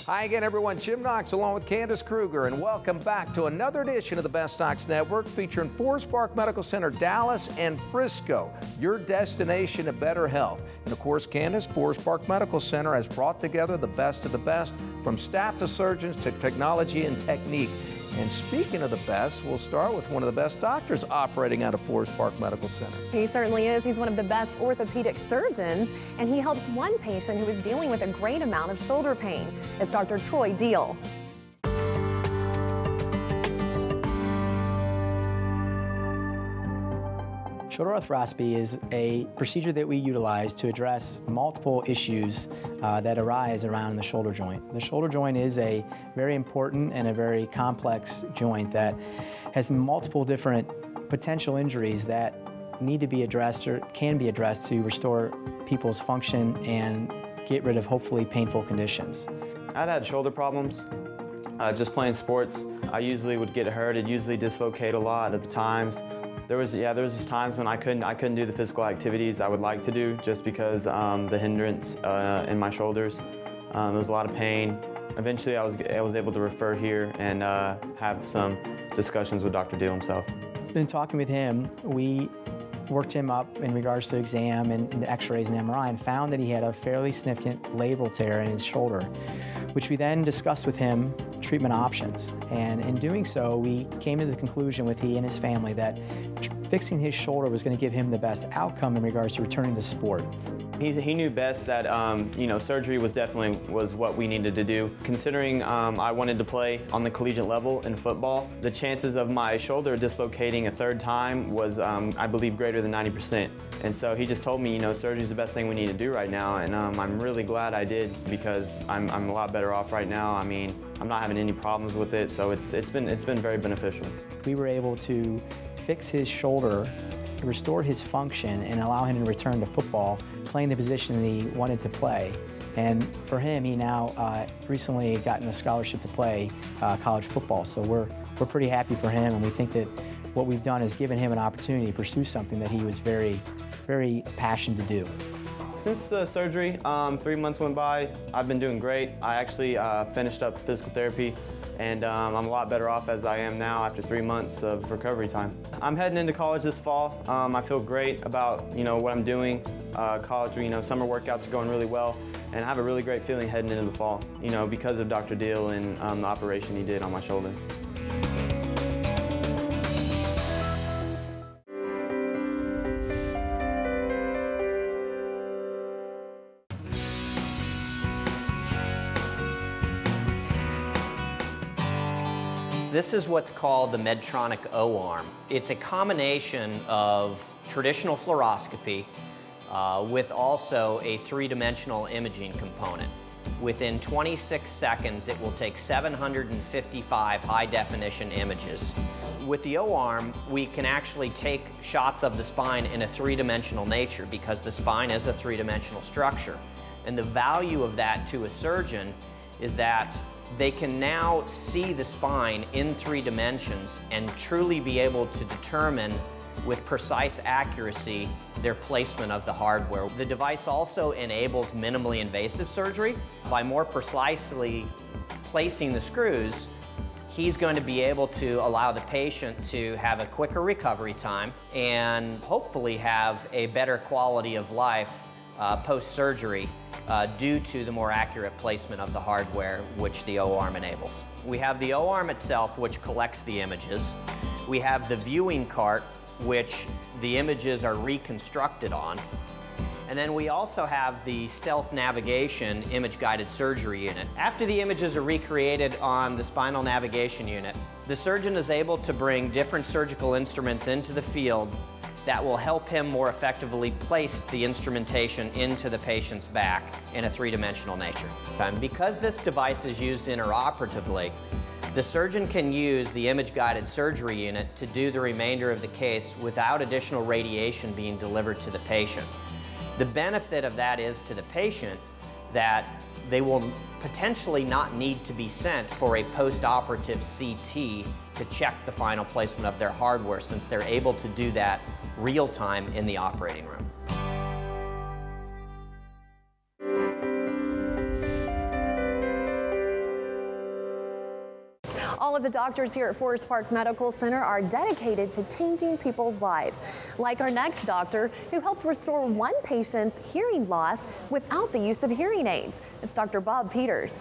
Hi again, everyone. Jim Knox along with Candace Kruger, and welcome back to another edition of the Best Docs Network featuring Forest Park Medical Center, Dallas and Frisco, your destination to better health. And of course, Candace, Forest Park Medical Center has brought together the best of the best, from staff to surgeons to technology and technique. And speaking of the best, we'll start with one of the best doctors operating out of Forest Park Medical Center. He certainly is. He's one of the best orthopedic surgeons, and he helps one patient who is dealing with a great amount of shoulder pain. It's Dr. Troy Diehl. Shoulder arthroscopy is a procedure that we utilize to address multiple issues that arise around the shoulder joint. The shoulder joint is a very important and a very complex joint that has multiple different potential injuries that need to be addressed or can be addressed to restore people's function and get rid of hopefully painful conditions. I'd had shoulder problems just playing sports. I usually would get hurt. It'd usually dislocate a lot at the times. There was just times when I couldn't do the physical activities I would like to do just because the hindrance in my shoulders. There was a lot of pain. Eventually I was able to refer here and have some discussions with Dr. Diehl himself. In talking with him, we worked him up in regards to exam and x-rays and MRI and found that he had a fairly significant labral tear in his shoulder, which we then discussed with him treatment options. And in doing so, we came to the conclusion with he and his family that fixing his shoulder was going to give him the best outcome in regards to returning to sport. He knew best that surgery was definitely what we needed to do. Considering I wanted to play on the collegiate level in football, the chances of my shoulder dislocating a third time was, I believe, greater than 90%. And so he just told me, surgery is the best thing we need to do right now, and I'm really glad I did because I'm a lot better off right now. I mean, I'm not having any problems with it, so it's been very beneficial. We were able to fix his shoulder, restore his function, and allow him to return to football, playing the position that he wanted to play. And for him, he now recently gotten a scholarship to play college football. So we're pretty happy for him, and we think that what we've done is given him an opportunity to pursue something that he was very, very passionate to do. Since the surgery, 3 months went by. I've been doing great. I actually finished up physical therapy, and I'm a lot better off as I am now after 3 months of recovery time. I'm heading into college this fall. I feel great about what I'm doing. College, summer workouts are going really well, and I have a really great feeling heading into the fall, because of Dr. Diehl and the operation he did on my shoulder. This is what's called the Medtronic O-arm. It's a combination of traditional fluoroscopy with also a three-dimensional imaging component. Within 26 seconds, it will take 755 high-definition images. With the O-arm, we can actually take shots of the spine in a three-dimensional nature because the spine is a three-dimensional structure. And the value of that to a surgeon is that they can now see the spine in 3 dimensions and truly be able to determine with precise accuracy their placement of the hardware. The device also enables minimally invasive surgery. By more precisely placing the screws, he's going to be able to allow the patient to have a quicker recovery time and hopefully have a better quality of life post-surgery due to the more accurate placement of the hardware which the O-arm enables. We have the O-arm itself, which collects the images. We have the viewing cart, which the images are reconstructed on. And then we also have the stealth navigation image-guided surgery unit. After the images are recreated on the spinal navigation unit, the surgeon is able to bring different surgical instruments into the field that will help him more effectively place the instrumentation into the patient's back in a three-dimensional nature. And because this device is used intraoperatively, the surgeon can use the image-guided surgery unit to do the remainder of the case without additional radiation being delivered to the patient. The benefit of that is to the patient that they will potentially not need to be sent for a post-operative CT to check the final placement of their hardware, since they're able to do that real time in the operating room. All of the doctors here at Forest Park Medical Center are dedicated to changing people's lives, like our next doctor who helped restore one patient's hearing loss without the use of hearing aids. It's Dr. Bob Peters.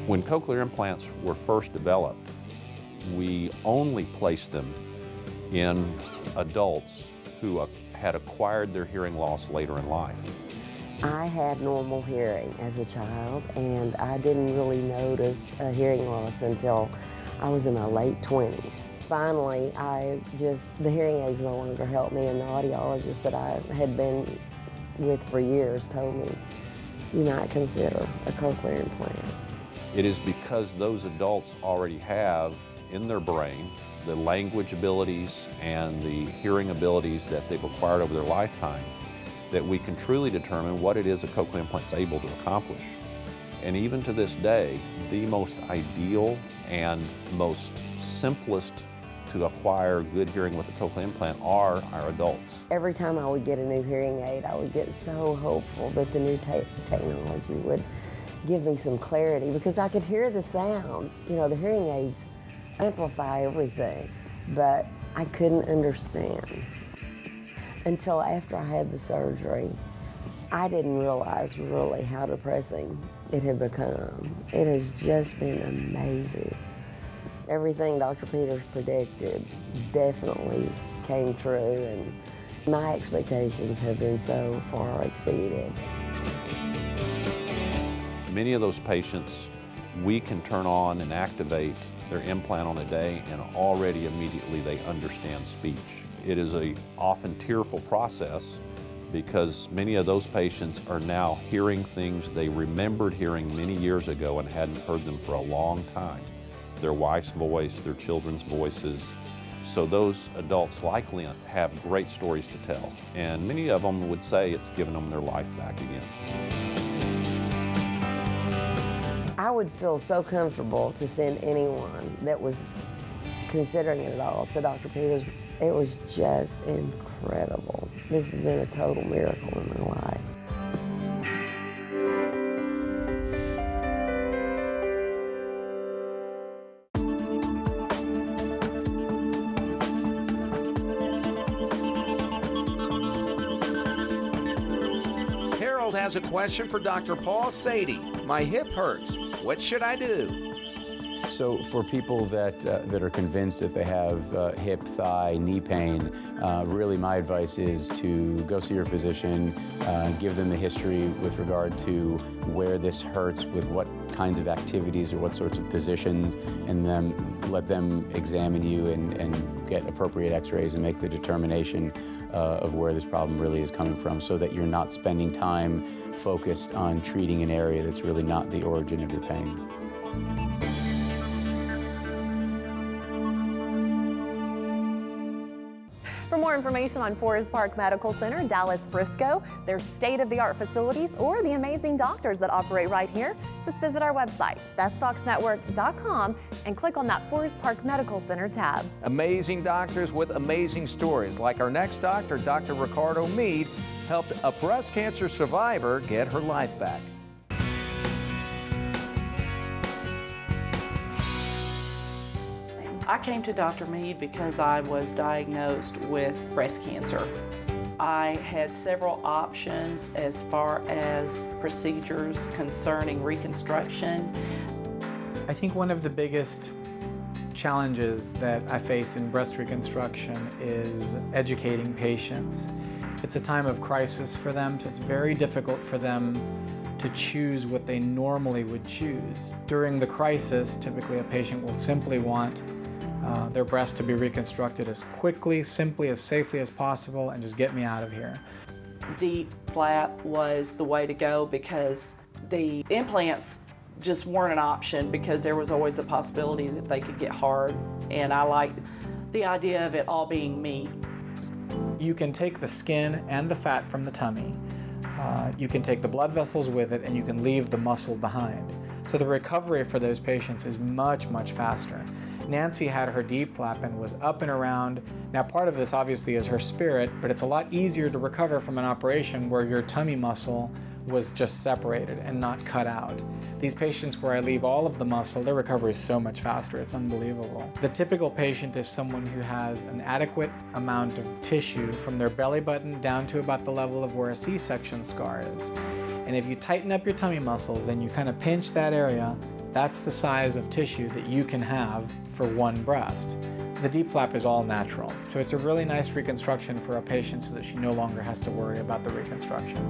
When cochlear implants were first developed, we only placed them in adults who had acquired their hearing loss later in life. I had normal hearing as a child, and I didn't really notice a hearing loss until I was in my late 20s. Finally, the hearing aids no longer helped me, and the audiologist that I had been with for years told me, you might consider a cochlear implant. It is because those adults already have in their brain the language abilities and the hearing abilities that they've acquired over their lifetime that we can truly determine what it is a cochlear implant is able to accomplish. And even to this day, the most ideal and most simplest to acquire good hearing with a cochlear implant are our adults. Every time I would get a new hearing aid, I would get so hopeful that the new technology would give me some clarity, because I could hear the sounds. You know, the hearing aids amplify everything, but I couldn't understand. Until after I had the surgery, I didn't realize really how depressing it had become. It has just been amazing. Everything Dr. Peters predicted definitely came true, and my expectations have been so far exceeded. Many of those patients, we can turn on and activate their implant on a day, and already immediately they understand speech. It is a often tearful process because many of those patients are now hearing things they remembered hearing many years ago and hadn't heard them for a long time. Their wife's voice, their children's voices. So those adults likely have great stories to tell, and many of them would say it's given them their life back again. I would feel so comfortable to send anyone that was considering it at all to Dr. Peters. It was just incredible. This has been a total miracle in my life. Harold has a question for Dr. Paul Saadi. My hip hurts. What should I do? So for people that are convinced that they have hip, thigh, knee pain, really my advice is to go see your physician, give them the history with regard to where this hurts, with what kinds of activities or what sorts of positions, and then let them examine you and get appropriate x-rays and make the determination of where this problem really is coming from, so that you're not spending time focused on treating an area that's really not the origin of your pain. For more information on Forest Park Medical Center, Dallas, Frisco, their state-of-the-art facilities, or the amazing doctors that operate right here, just visit our website, bestdocsnetwork.com, and click on that Forest Park Medical Center tab. Amazing doctors with amazing stories, like our next doctor, Dr. Ricardo Meade, helped a breast cancer survivor get her life back. I came to Dr. Meade because I was diagnosed with breast cancer. I had several options as far as procedures concerning reconstruction. I think one of the biggest challenges that I face in breast reconstruction is educating patients. It's a time of crisis for them. It's very difficult for them to choose what they normally would choose. During the crisis, typically a patient will simply want their breast to be reconstructed as quickly, simply, as safely as possible, and just get me out of here. Deep flap was the way to go because the implants just weren't an option, because there was always a possibility that they could get hard, and I liked the idea of it all being me. You can take the skin and the fat from the tummy, you can take the blood vessels with it, and you can leave the muscle behind. So the recovery for those patients is much, much faster. Nancy had her deep flap and was up and around. Now part of this obviously is her spirit, but it's a lot easier to recover from an operation where your tummy muscle was just separated and not cut out. These patients where I leave all of the muscle, their recovery is so much faster, it's unbelievable. The typical patient is someone who has an adequate amount of tissue from their belly button down to about the level of where a C-section scar is. And if you tighten up your tummy muscles and you kind of pinch that area, that's the size of tissue that you can have for one breast. The deep flap is all natural, so it's a really nice reconstruction for a patient so that she no longer has to worry about the reconstruction.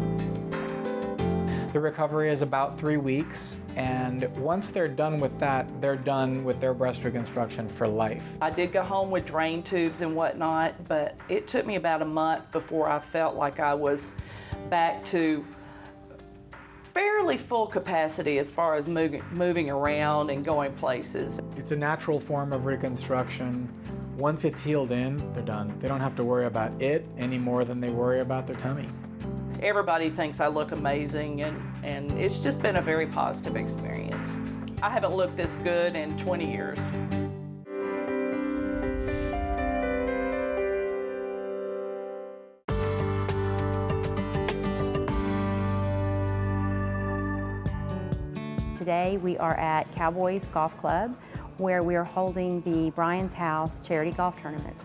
The recovery is about 3 weeks, and once they're done with that, they're done with their breast reconstruction for life. I did go home with drain tubes and whatnot, but it took me about a month before I felt like I was back to fairly full capacity as far as moving around and going places. It's a natural form of reconstruction. Once it's healed in, they're done. They don't have to worry about it any more than they worry about their tummy. Everybody thinks I look amazing, and it's just been a very positive experience. I haven't looked this good in 20 years. Today we are at Cowboys Golf Club, where we are holding the Bryan's House Charity Golf Tournament.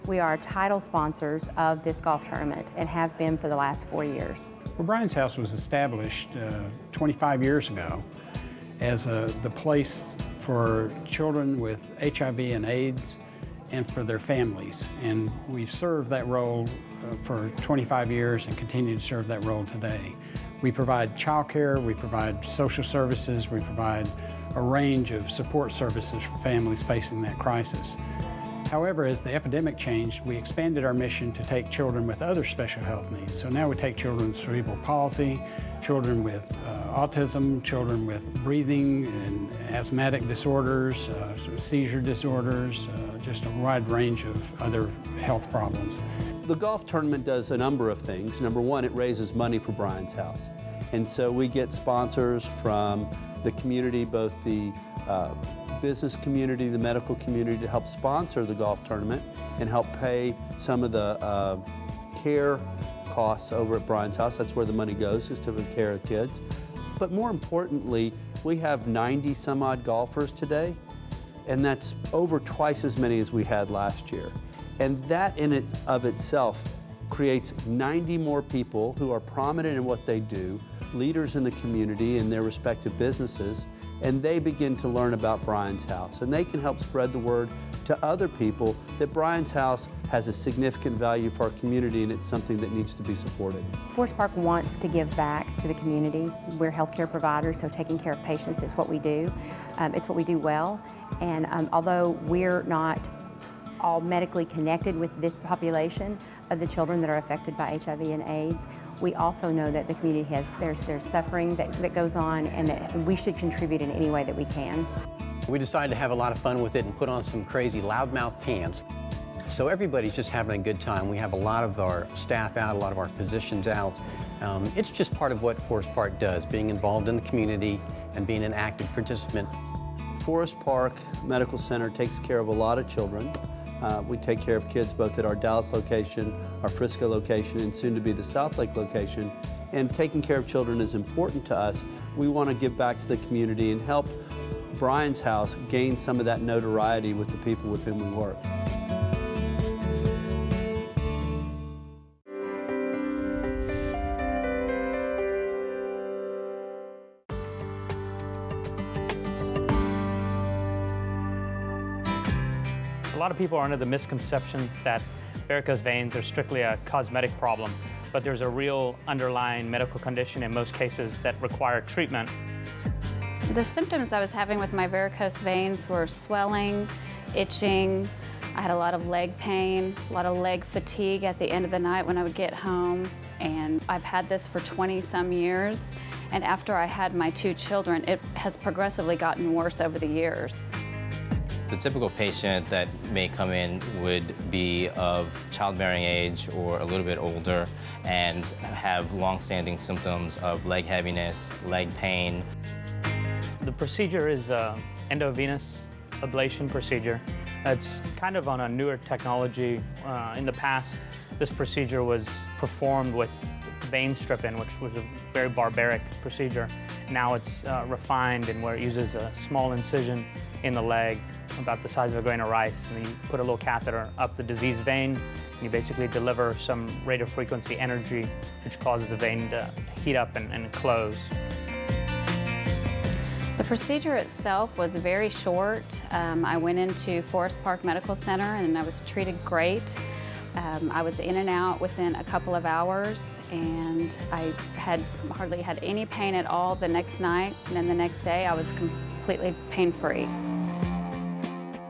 We are title sponsors of this golf tournament and have been for the last 4 years. Well, Bryan's House was established 25 years ago as the place for children with HIV and AIDS and for their families. And we've served that role for 25 years and continue to serve that role today. We provide childcare, we provide social services, we provide a range of support services for families facing that crisis. However, as the epidemic changed, we expanded our mission to take children with other special health needs. So now we take children with cerebral palsy, children with autism, children with breathing and asthmatic disorders, seizure disorders, just a wide range of other health problems. The golf tournament does a number of things. Number one, it raises money for Bryan's House. And so we get sponsors from the community, both the business community, the medical community, to help sponsor the golf tournament and help pay some of the care costs over at Bryan's House. That's where the money goes, is to the care of kids. But more importantly, we have 90 some odd golfers today, and that's over twice as many as we had last year. And that in itself creates 90 more people who are prominent in what they do, leaders in the community in their respective businesses, and they begin to learn about Bryan's House. And they can help spread the word to other people that Bryan's House has a significant value for our community, and it's something that needs to be supported. Forest Park wants to give back to the community. We're healthcare providers, so taking care of patients is what we do. It's what we do well. And although we're not all medically connected with this population of the children that are affected by HIV and AIDS, we also know that the community has, there's suffering that goes on, and that we should contribute in any way that we can. We decided to have a lot of fun with it and put on some crazy loudmouth pants. So everybody's just having a good time. We have a lot of our staff out, a lot of our physicians out. It's just part of what Forest Park does, being involved in the community and being an active participant. Forest Park Medical Center takes care of a lot of children. We take care of kids both at our Dallas location, our Frisco location, and soon to be the South Lake location. And taking care of children is important to us. We want to give back to the community and help Bryan's House gain some of that notoriety with the people with whom we work. A lot of people are under the misconception that varicose veins are strictly a cosmetic problem, but there's a real underlying medical condition in most cases that require treatment. The symptoms I was having with my varicose veins were swelling, itching. I had a lot of leg pain, a lot of leg fatigue at the end of the night when I would get home. And I've had this for 20-some years. And after I had my 2 children, it has progressively gotten worse over the years. The typical patient that may come in would be of childbearing age or a little bit older and have long-standing symptoms of leg heaviness, leg pain. The procedure is endovenous ablation procedure. It's kind of on a newer technology. In the past, this procedure was performed with vein stripping, which was a very barbaric procedure. Now it's refined, and where it uses a small incision in the leg, about the size of a grain of rice, and then you put a little catheter up the diseased vein, and you basically deliver some radio frequency energy, which causes the vein to heat up and close. The procedure itself was very short. I went into Forest Park Medical Center and I was treated great. I was in and out within a couple of hours, and I had hardly had any pain at all the next night, and then the next day I was completely pain-free.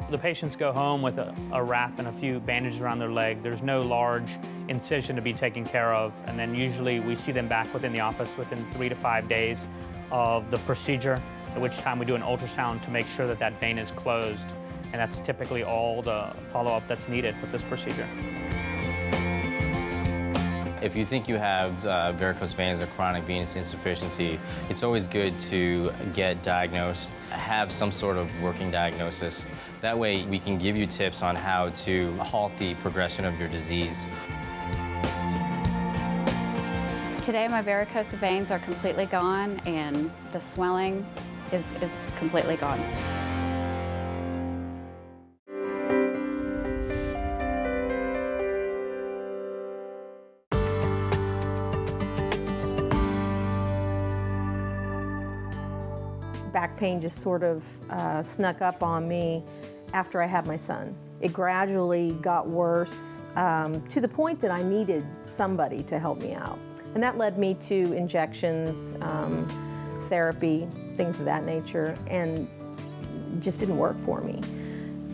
The patients go home with a wrap and a few bandages around their leg. There's no large incision to be taken care of, and then usually we see them back within the office within 3 to 5 days of the procedure, at which time we do an ultrasound to make sure that that vein is closed, and that's typically all the follow-up that's needed with this procedure. If you think you have varicose veins or chronic venous insufficiency, it's always good to get diagnosed, have some sort of working diagnosis. That way we can give you tips on how to halt the progression of your disease. Today my varicose veins are completely gone, and the swelling is completely gone. Back pain just sort of snuck up on me after I had my son. It gradually got worse to the point that I needed somebody to help me out. And that led me to injections, therapy, things of that nature, and it just didn't work for me.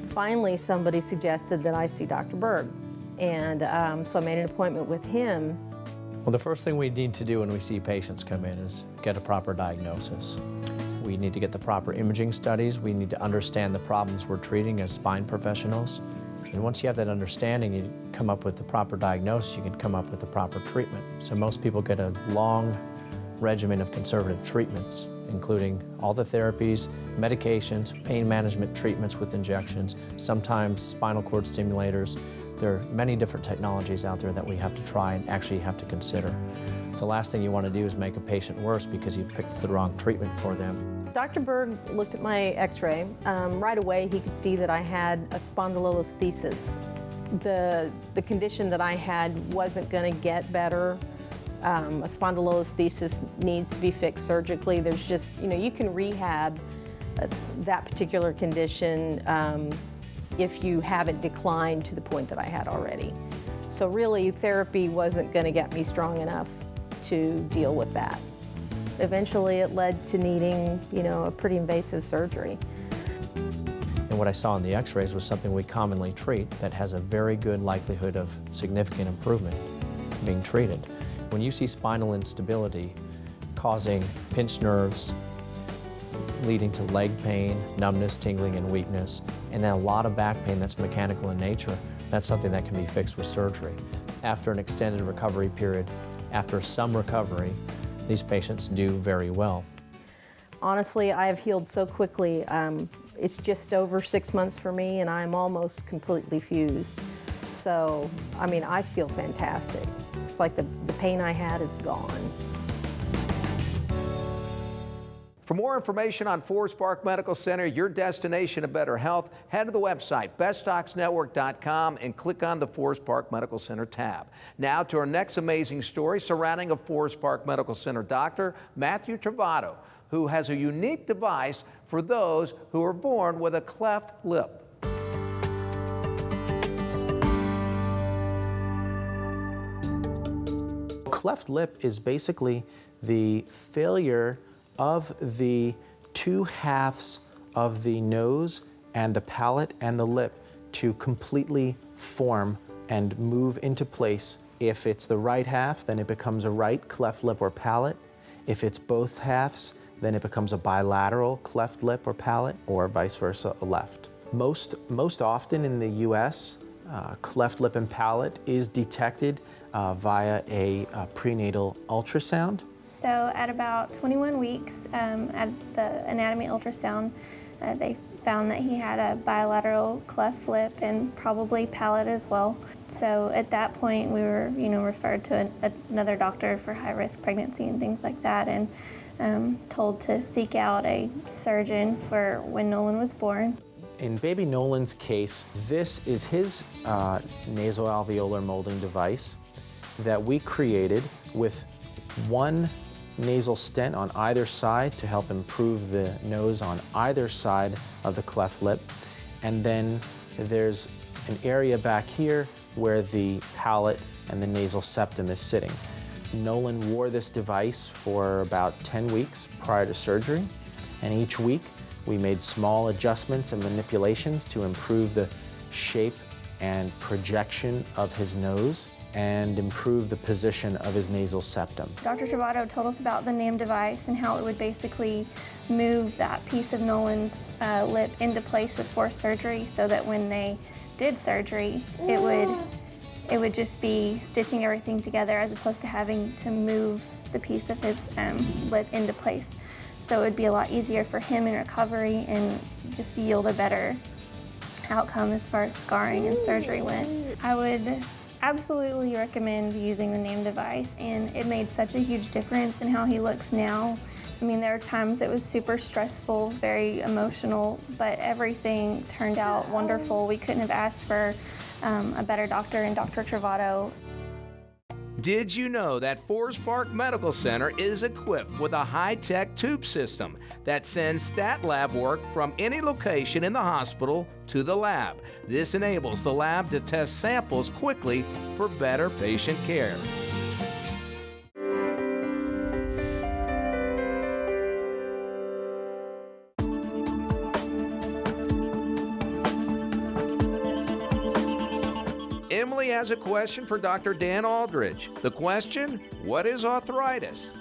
Finally, somebody suggested that I see Dr. Burg, and so I made an appointment with him. Well, the first thing we need to do when we see patients come in is get a proper diagnosis. We need to get the proper imaging studies. We need to understand the problems we're treating as spine professionals. And once you have that understanding, you come up with the proper diagnosis, you can come up with the proper treatment. So most people get a long regimen of conservative treatments, including all the therapies, medications, pain management treatments with injections, sometimes spinal cord stimulators. There are many different technologies out there that we have to try and actually have to consider. The last thing you want to do is make a patient worse because you picked the wrong treatment for them. Dr. Burg looked at my x-ray. Right away he could see that I had a spondylolisthesis. The condition that I had wasn't going to get better. A spondylolisthesis needs to be fixed surgically. There's just, you can rehab that particular condition if you haven't declined to the point that I had already. So really therapy wasn't going to get me strong enough to deal with that. Eventually it led to needing, a pretty invasive surgery. And what I saw in the x-rays was something we commonly treat that has a very good likelihood of significant improvement being treated. When you see spinal instability causing pinched nerves, leading to leg pain, numbness, tingling, and weakness, and then a lot of back pain that's mechanical in nature, that's something that can be fixed with surgery. After an extended recovery period, after some recovery, these patients do very well. Honestly, I have healed so quickly. It's just over 6 months for me, and I'm almost completely fused. So, I feel fantastic. It's like the pain I had is gone. For more information on Forest Park Medical Center, your destination of better health, head to the website, bestdocsnetwork.com, and click on the Forest Park Medical Center tab. Now to our next amazing story surrounding a Forest Park Medical Center doctor, Matthew Travato, who has a unique device for those who are born with a cleft lip. Cleft lip is basically the failure of the two halves of the nose and the palate and the lip to completely form and move into place. If it's the right half, then it becomes a right cleft lip or palate. If it's both halves, then it becomes a bilateral cleft lip or palate, or vice versa, a left. Most often in the US, cleft lip and palate is detected via a prenatal ultrasound. So at about 21 weeks, at the anatomy ultrasound, they found that he had a bilateral cleft lip and probably palate as well. So at that point, we were, referred to another doctor for high-risk pregnancy and things like that, and told to seek out a surgeon for when Nolan was born. In baby Nolan's case, this is his nasoalveolar molding device that we created with one nasal stent on either side to help improve the nose on either side of the cleft lip. And then there's an area back here where the palate and the nasal septum is sitting. Nolan wore this device for about 10 weeks prior to surgery, and each week we made small adjustments and manipulations to improve the shape and projection of his nose and improve the position of his nasal septum. Dr. Travato told us about the NAM device and how it would basically move that piece of Nolan's lip into place before surgery, so that when they did surgery, it would just be stitching everything together as opposed to having to move the piece of his lip into place. So it would be a lot easier for him in recovery and just yield a better outcome as far as scarring and surgery went. I would absolutely recommend using the NAM device, and it made such a huge difference in how he looks now. I mean, there are times it was super stressful, very emotional, but everything turned out wonderful. We couldn't have asked for a better doctor in Dr. Travato. Did you know that Forest Park Medical Center is equipped with a high-tech tube system that sends stat lab work from any location in the hospital to the lab? This enables the lab to test samples quickly for better patient care. Emily has a question for Dr. Dan Aldrich. The question, what is arthritis?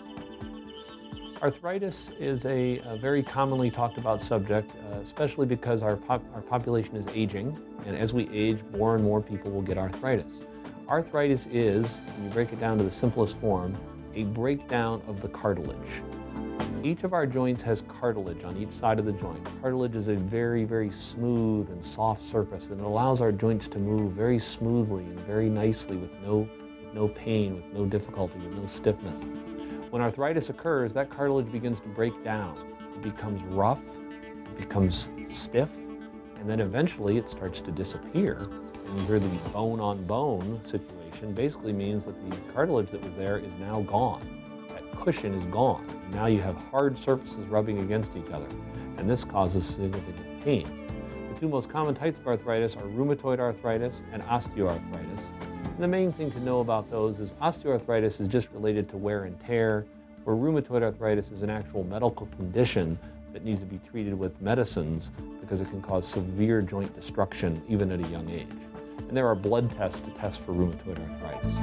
Arthritis is a very commonly talked about subject, especially because our population is aging, and as we age, more and more people will get arthritis. Arthritis is, when you break it down to the simplest form, a breakdown of the cartilage. Each of our joints has cartilage on each side of the joint. Cartilage is a very, very smooth and soft surface, and it allows our joints to move very smoothly and very nicely with no pain, with no difficulty, with no stiffness. When arthritis occurs, that cartilage begins to break down. It becomes rough, it becomes stiff, and then eventually it starts to disappear. And you hear the bone-on-bone situation basically means that the cartilage that was there is now gone. Cushion is gone. Now you have hard surfaces rubbing against each other, and this causes significant pain. The two most common types of arthritis are rheumatoid arthritis and osteoarthritis. And the main thing to know about those is osteoarthritis is just related to wear and tear, where rheumatoid arthritis is an actual medical condition that needs to be treated with medicines because it can cause severe joint destruction even at a young age. And there are blood tests to test for rheumatoid arthritis.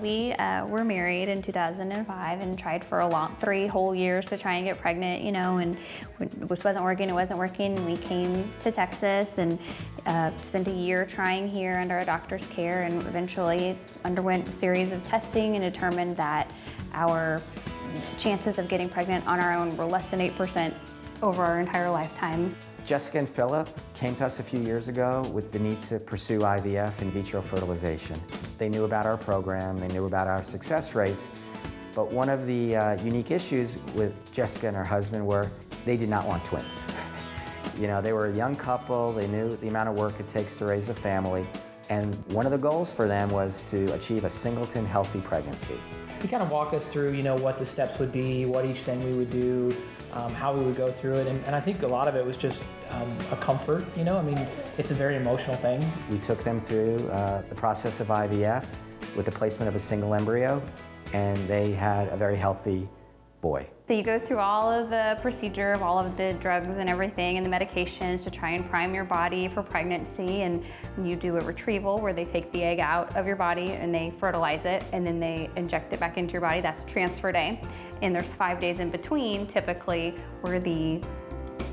We were married in 2005 and tried for 3 whole years to try and get pregnant, and this wasn't working. We came to Texas and spent a year trying here under a doctor's care, and eventually underwent a series of testing and determined that our chances of getting pregnant on our own were less than 8% over our entire lifetime. Jessica and Philip came to us a few years ago with the need to pursue IVF and vitro fertilization. They knew about our program, they knew about our success rates, but one of the unique issues with Jessica and her husband were they did not want twins. They were a young couple, they knew the amount of work it takes to raise a family, and one of the goals for them was to achieve a singleton healthy pregnancy. He kind of walked us through, what the steps would be, what each thing we would do, how we would go through it, and I think a lot of it was just a comfort, it's a very emotional thing. We took them through the process of IVF with the placement of a single embryo, and they had a very healthy boy. So you go through all of the procedure of all of the drugs and everything and the medications to try and prime your body for pregnancy, and you do a retrieval where they take the egg out of your body and they fertilize it and then they inject it back into your body. That's transfer day. And there's 5 days in between typically where the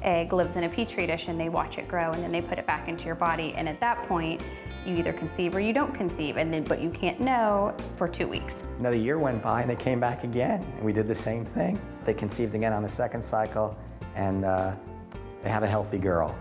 egg lives in a petri dish and they watch it grow and then they put it back into your body. And at that point, you either conceive or you don't conceive, but you can't know for 2 weeks. Another year went by and they came back again, and we did the same thing. They conceived again on the second cycle, and they have a healthy girl.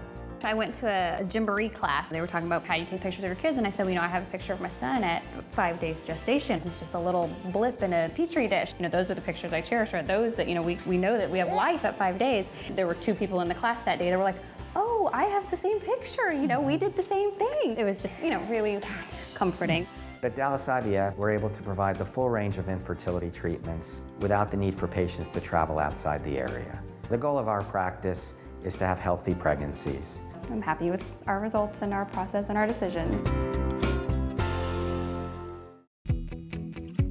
I went to a Gymboree class. They were talking about how you take pictures of your kids, and I said, well, I have a picture of my son at 5 days gestation. It's just a little blip in a petri dish. Those are the pictures I cherish, are those that, we know that we have life at 5 days. There were 2 people in the class that day that were like, oh, I have the same picture, we did the same thing. It was just, really comforting. At Dallas IVF, we're able to provide the full range of infertility treatments without the need for patients to travel outside the area. The goal of our practice is to have healthy pregnancies. I'm happy with our results and our process and our decisions.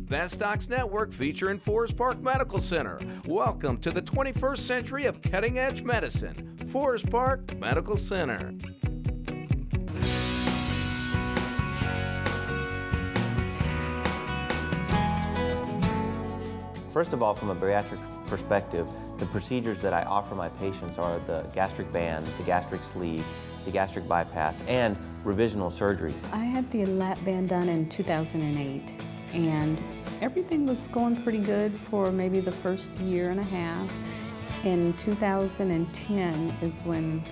Best Docs Network featuring Forest Park Medical Center. Welcome to the 21st century of cutting-edge medicine. Forest Park Medical Center. First of all, from a bariatric perspective, the procedures that I offer my patients are the gastric band, the gastric sleeve, the gastric bypass, and revisional surgery. I had the lap band done in 2008, and everything was going pretty good for maybe the first year and a half. In 2010 is when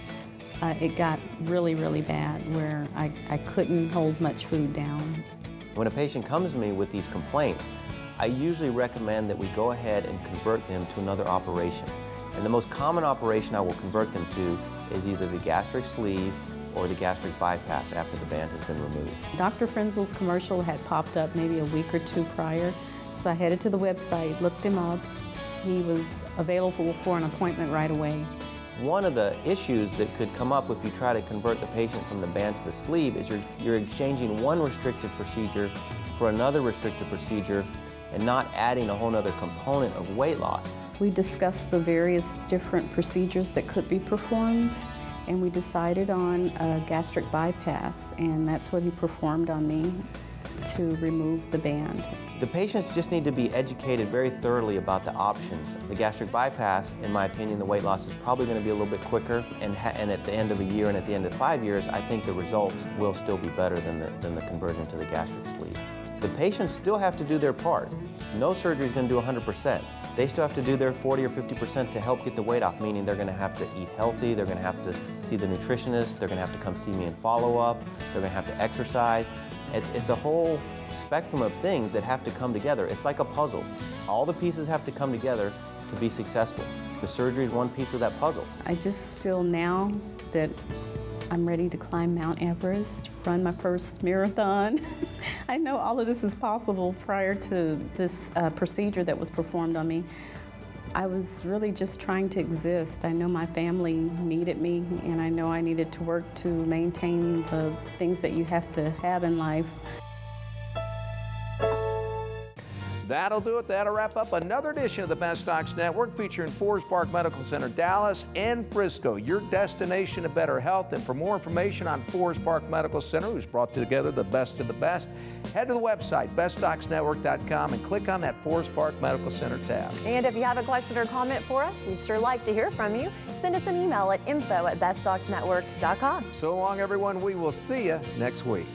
it got really, really bad, where I couldn't hold much food down. When a patient comes to me with these complaints, I usually recommend that we go ahead and convert them to another operation. And the most common operation I will convert them to is either the gastric sleeve or the gastric bypass after the band has been removed. Dr. Frenzel's commercial had popped up maybe a week or 2 prior, so I headed to the website, looked him up. He was available for an appointment right away. One of the issues that could come up if you try to convert the patient from the band to the sleeve is you're exchanging one restrictive procedure for another restrictive procedure and not adding a whole other component of weight loss. We discussed the various different procedures that could be performed, and we decided on a gastric bypass, and that's what he performed on me to remove the band. The patients just need to be educated very thoroughly about the options. The gastric bypass, in my opinion, the weight loss is probably going to be a little bit quicker, and at the end of a year and at the end of 5 years, I think the results will still be better than the conversion to the gastric sleeve. The patients still have to do their part. No surgery is going to do 100%. They still have to do their 40 or 50% to help get the weight off, meaning they're going to have to eat healthy, they're going to have to see the nutritionist, they're going to have to come see me in follow-up, they're going to have to exercise. It's a whole spectrum of things that have to come together. It's like a puzzle. All the pieces have to come together to be successful. The surgery is one piece of that puzzle. I just feel now that I'm ready to climb Mount Everest, run my first marathon. I know all of this is possible prior to this procedure that was performed on me. I was really just trying to exist. I know my family needed me, and I know I needed to work to maintain the things that you have to have in life. That'll do it. That'll wrap up another edition of the Best Docs Network featuring Forest Park Medical Center, Dallas and Frisco, your destination to better health. And for more information on Forest Park Medical Center, who's brought together the best of the best, head to the website, bestdocsnetwork.com, and click on that Forest Park Medical Center tab. And if you have a question or comment for us, we'd sure like to hear from you. Send us an email at info@bestdocsnetwork.com. So long, everyone. We will see you next week.